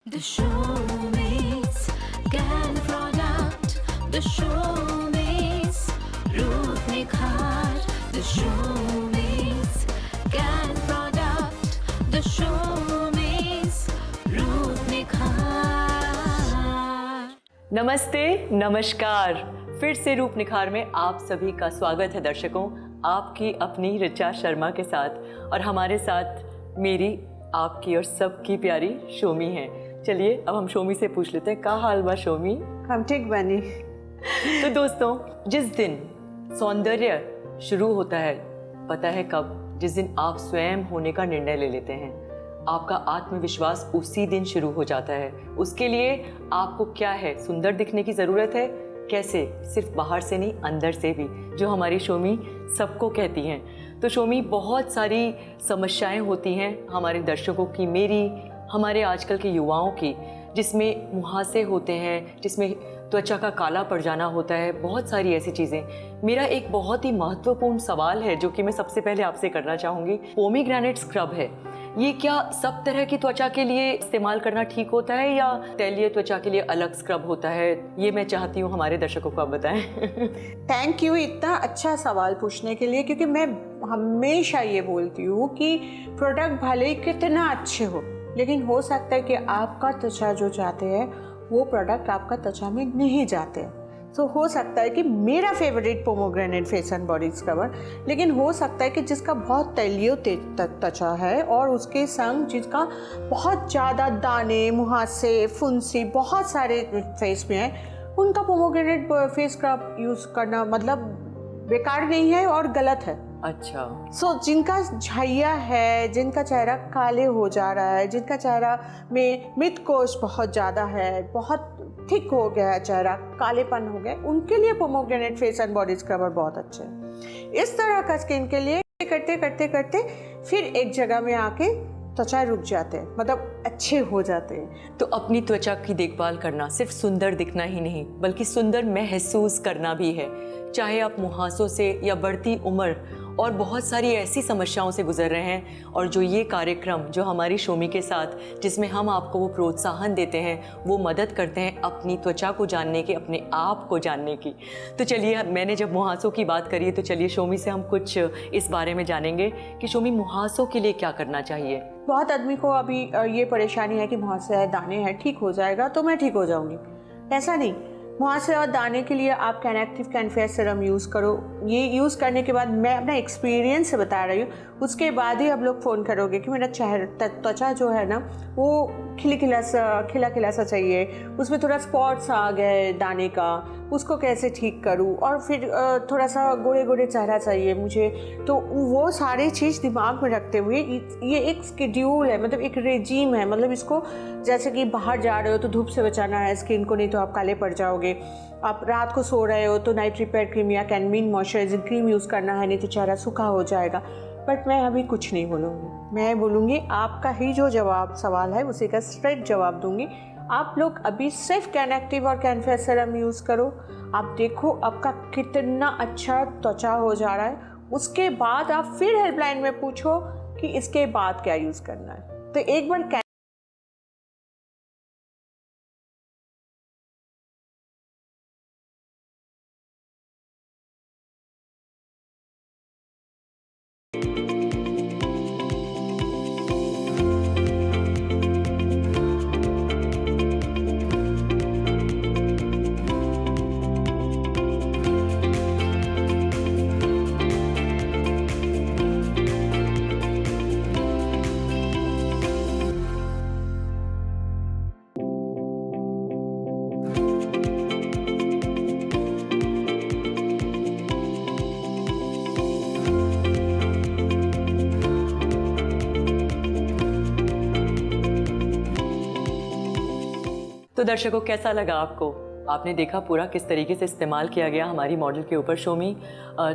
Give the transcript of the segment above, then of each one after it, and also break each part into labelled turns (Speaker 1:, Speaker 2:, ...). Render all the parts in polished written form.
Speaker 1: The showmates can product. The showmates Ruth Nikhar. The showmates can product. The showmates Ruth Nikhar.
Speaker 2: नमस्ते, नमस्कार। फिर से रूप निखार में आप सभी का स्वागत है दर्शकों, आपकी अपनी ऋचा शर्मा के साथ, और हमारे साथ मेरी, आपकी और सबकी प्यारी शोमी है। चलिए अब हम शोमी से पूछ लेते हैं, का हाल बा शोमी?
Speaker 3: हम ठीक बनी।
Speaker 2: तो दोस्तों, जिस दिन सौंदर्य शुरू होता है, पता है कब? जिस दिन आप स्वयं होने का निर्णय ले लेते हैं। आपका आत्मविश्वास उसी दिन शुरू हो जाता है। उसके लिए आपको क्या है? सुंदर दिखने की ज़रूरत है। कैसे? सिर्फ बाहर से नहीं, अंदर से भी, जो हमारी शोमी सबको कहती हैं। तो शोमी, बहुत सारी समस्याएं होती हैं हमारे दर्शकों की, मेरी, हमारे आजकल के युवाओं की, जिसमें मुहासे होते हैं, जिसमें त्वचा का काला पड़ जाना होता है, बहुत सारी ऐसी चीज़ें। मेरा एक बहुत ही महत्वपूर्ण सवाल है जो कि मैं सबसे पहले आपसे करना चाहूँगी। पोमीग्रेनेट स्क्रब है, ये क्या सब तरह की त्वचा के लिए इस्तेमाल करना ठीक होता है या तैलीय त्वचा के लिए अलग स्क्रब होता है? ये मैं चाहती हूँ हमारे दर्शकों को आप बताएं।
Speaker 3: थैंक यू इतना अच्छा सवाल पूछने के लिए, क्योंकि मैं हमेशा ये बोलती हूँ कि प्रोडक्ट भले ही कितना अच्छे हो, लेकिन हो सकता है कि आपका त्वचा जो चाहते हैं वो प्रोडक्ट आपका त्वचा में नहीं जाते हैं। तो हो सकता है कि मेरा favourite pomegranate face and body scrubber, लेकिन हो सकता है कि जिसका बहुत तैलीय त्वचा है और उसके संग जिसका बहुत ज़्यादा दाने, मुहासे, फुंसी बहुत सारे फेस में है, उनका पोमोग्रेनेट फेस स्क्रब यूज़ करना मतलब बेकार नहीं है और गलत है।
Speaker 2: अच्छा।
Speaker 3: जिनका झाइया है, जिनका चेहरा काले हो जा रहा है, जिनका चेहरा में मृतकोष बहुत ज़्यादा है, बहुत थिक हो गया है चेहरा, कालेपन हो गया, उनके लिए pomegranate face and body scrubber बहुत अच्छे हैं। इस तरह का स्किन के लिए करते करते करते फिर एक जगह में आके त्वचा रुक जाते हैं, मतलब अच्छे हो जाते हैं।
Speaker 2: तो अपनी त्वचा की देखभाल करना सिर्फ सुंदर दिखना ही नहीं, बल्कि सुंदर महसूस करना भी है। चाहे आप मुहासों से या बढ़ती उम्र और बहुत सारी ऐसी समस्याओं से गुजर रहे हैं, और जो ये कार्यक्रम जो हमारी शोमी के साथ, जिसमें हम आपको वो प्रोत्साहन देते हैं, वो मदद करते हैं अपनी त्वचा को जानने की, अपने आप को जानने की। तो चलिए, मैंने जब मुहासों की बात करी तो चलिए शोमी से हम कुछ इस बारे में जानेंगे कि शोमी, मुहासों के लिए क्या करना चाहिए?
Speaker 3: बहुत आदमी को अभी ये परेशानी है कि मुहासे है, दाने हैं, ठीक हो जाएगा तो मैं ठीक हो जाऊंगी। ऐसा नहीं। मुहासे और दाने के लिए आप कैनएक्टिव कैनफेयर सीरम यूज़ करो। ये यूज़ करने के बाद, मैं अपना एक्सपीरियंस से बता रही हूँ, उसके बाद ही आप लोग फ़ोन करोगे कि मेरा चेहरा त्वचा जो है ना वो खिला खिला सा चाहिए, उसमें थोड़ा स्पॉट्स आ गए दाने का, उसको कैसे ठीक करूँ, और फिर थोड़ा सा गोरे गोरे चेहरा चाहिए मुझे। तो वो सारी चीज़ दिमाग में रखते हुए ये एक शेड्यूल है, मतलब एक रेजीम है। मतलब इसको जैसे कि बाहर जा रहे हो तो धूप से बचाना है स्किन को, नहीं तो आप काले पड़ जाओगे। आप रात को सो रहे हो तो नाइट रिपेयर क्रीम या कैनमीन मॉइस्चराइजिंग क्रीम यूज़ करना है, नहीं तो चेहरा सूखा हो जाएगा। बट मैं अभी कुछ नहीं बोलूँगी, मैं बोलूँगी आपका ही जो सवाल है उसी का स्ट्रेट जवाब दूँगी। आप लोग अभी सिर्फ कैनएक्टिव और कैनफेयर सीरम यूज़ करो। आप देखो आपका कितना अच्छा त्वचा हो जा रहा है। उसके बाद आप फिर हेल्पलाइन में पूछो कि इसके बाद क्या यूज़ करना है। तो एक बार
Speaker 2: तो दर्शकों, कैसा लगा आपको? आपने देखा पूरा किस तरीके से इस्तेमाल किया गया हमारी मॉडल के ऊपर शोमी।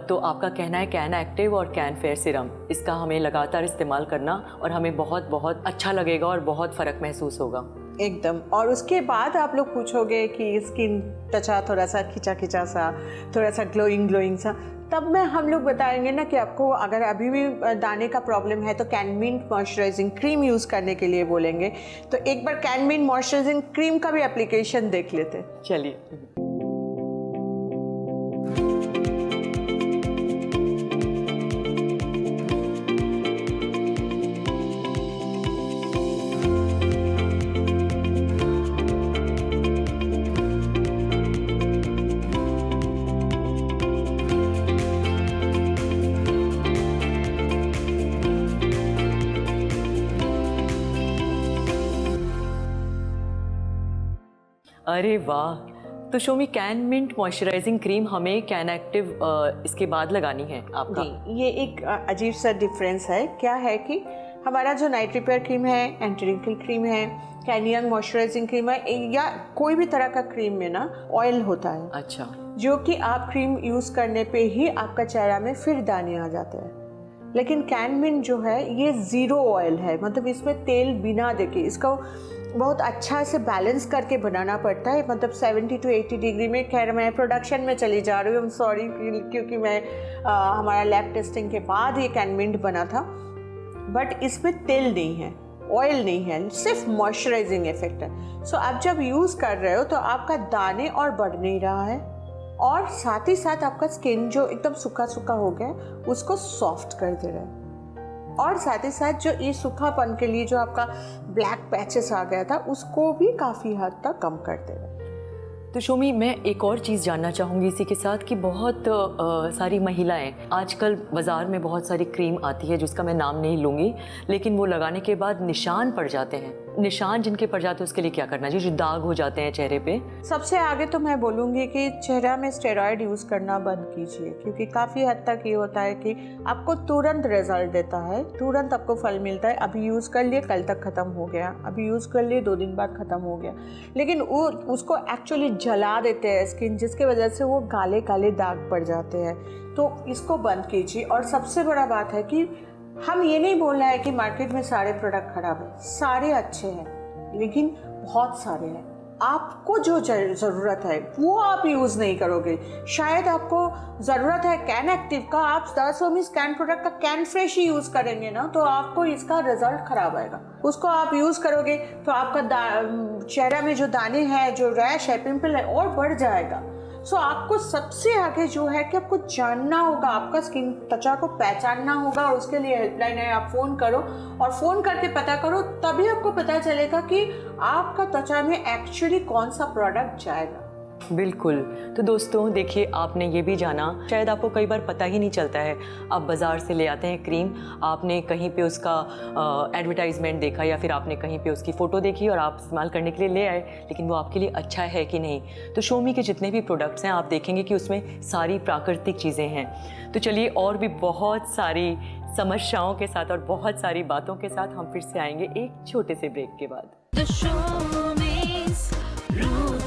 Speaker 2: तो आपका कहना है कैन एक्टिव और कैन फेयर सीरम, इसका हमें लगातार इस्तेमाल करना और हमें बहुत बहुत अच्छा लगेगा और बहुत फ़र्क महसूस होगा।
Speaker 3: एकदम। और उसके बाद आप लोग पूछोगे कि स्किन त्वचा थोड़ा सा खिंचा खिंचा सा, थोड़ा सा ग्लोइंग सा, तब मैं हम लोग बताएंगे ना कि आपको अगर अभी भी दाने का प्रॉब्लम है तो कैनमिंट मॉइस्चराइजिंग क्रीम यूज़ करने के लिए बोलेंगे। तो एक बार कैनमिंट मॉइस्चराइजिंग क्रीम का भी एप्लीकेशन देख लेते हैं।
Speaker 2: चलिए। अरे वाह, तो शोमी कैन मिंट मॉइस्चराइजिंग क्रीम हमें कैन एक्टिव इसके बाद लगानी है आपका?
Speaker 3: जी, ये एक अजीब सा डिफरेंस है। क्या है कि हमारा जो नाइट रिपेयर क्रीम है, एंटी रिंकल क्रीम है, कैन यंग मॉइस्चराइजिंग क्रीम है, या कोई भी तरह का क्रीम में ना ऑयल होता है।
Speaker 2: अच्छा। जो
Speaker 3: कि आप क्रीम यूज़ करने पे ही आपका चेहरा में फिर दाने आ जाते हैं। लेकिन कैन मिंट जो है ये ज़ीरो ऑयल है, मतलब इसमें तेल बिना देके इसको बहुत अच्छा से बैलेंस करके बनाना पड़ता है। मतलब 70 to 80 डिग्री में। खैर मैं प्रोडक्शन में चली जा रही हूँ, सॉरी, क्योंकि मैं हमारा लैब टेस्टिंग के बाद ये कैन मिंट बना था। बट इसमें तेल नहीं है, ऑयल नहीं है, सिर्फ मॉइस्चराइजिंग इफेक्ट है। सो आप जब यूज़ कर रहे हो तो आपका दाने और बढ़ नहीं रहा है, और साथ ही साथ आपका स्किन जो एकदम सूखा सूखा हो गया है उसको सॉफ्ट कर दे रहा है, और साथ ही साथ जो ये सूखापन के लिए जो आपका ब्लैक पैचेस आ गया था उसको भी काफ़ी हद तक कम कर दे रहा है।
Speaker 2: तो शोमी, मैं एक और चीज़ जानना चाहूँगी इसी के साथ कि बहुत सारी महिलाएं आजकल बाज़ार में बहुत सारी क्रीम आती है जिसका मैं नाम नहीं लूँगी, लेकिन वो लगाने के बाद निशान पड़ जाते हैं। निशान जिनके पड़ जाते हैं उसके लिए क्या करना चाहिए, जो दाग हो जाते हैं चेहरे पे?
Speaker 3: सबसे आगे तो मैं बोलूँगी कि चेहरा में स्टेरॉयड यूज़ करना बंद कीजिए, क्योंकि काफ़ी हद तक ये होता है कि आपको तुरंत रिजल्ट देता है, तुरंत आपको फल मिलता है। अभी यूज़ कर लिए, कल तक ख़त्म हो गया, अभी यूज़ कर लिए, 2 दिन बाद ख़त्म हो गया। लेकिन वो उसको एक्चुअली जला देते हैं स्किन, जिसके वजह से वो काले काले दाग पड़ जाते हैं। तो इसको बंद कीजिए। और सबसे बड़ा बात है कि हम ये नहीं बोल रहे हैं कि मार्केट में सारे प्रोडक्ट खराब हैं, सारे अच्छे हैं, लेकिन बहुत सारे हैं। आपको जो ज़रूरत है वो आप यूज़ नहीं करोगे। शायद आपको ज़रूरत है कैन एक्टिव का, आप 10 कैन प्रोडक्ट का कैन फ्रेश ही यूज़ करेंगे ना, तो आपको इसका रिजल्ट ख़राब आएगा। उसको आप यूज़ करोगे तो आपका चेहरा में जो दाने हैं, जो रैश है, पिंपल है, और बढ़ जाएगा। सो आपको सबसे आगे जो है कि आपको जानना होगा, आपका स्किन त्वचा को पहचानना होगा, और उसके लिए हेल्पलाइन है, आप फ़ोन करो और फ़ोन करके पता करो, तभी आपको पता चलेगा कि आपका त्वचा में एक्चुअली कौन सा प्रोडक्ट जाएगा।
Speaker 2: बिल्कुल। तो दोस्तों देखिए, आपने ये भी जाना, शायद आपको कई बार पता ही नहीं चलता है। आप बाज़ार से ले आते हैं क्रीम, आपने कहीं पे उसका एडवर्टाइजमेंट देखा या फिर आपने कहीं पे उसकी फ़ोटो देखी और आप इस्तेमाल करने के लिए ले आए, लेकिन वो आपके लिए अच्छा है कि नहीं। तो शोमी के जितने भी प्रोडक्ट्स हैं आप देखेंगे कि उसमें सारी प्राकृतिक चीज़ें हैं। तो चलिए, और भी बहुत सारी समस्याओं के साथ और बहुत सारी बातों के साथ हम फिर से आएंगे एक छोटे से ब्रेक के बाद।
Speaker 1: The show means Ruth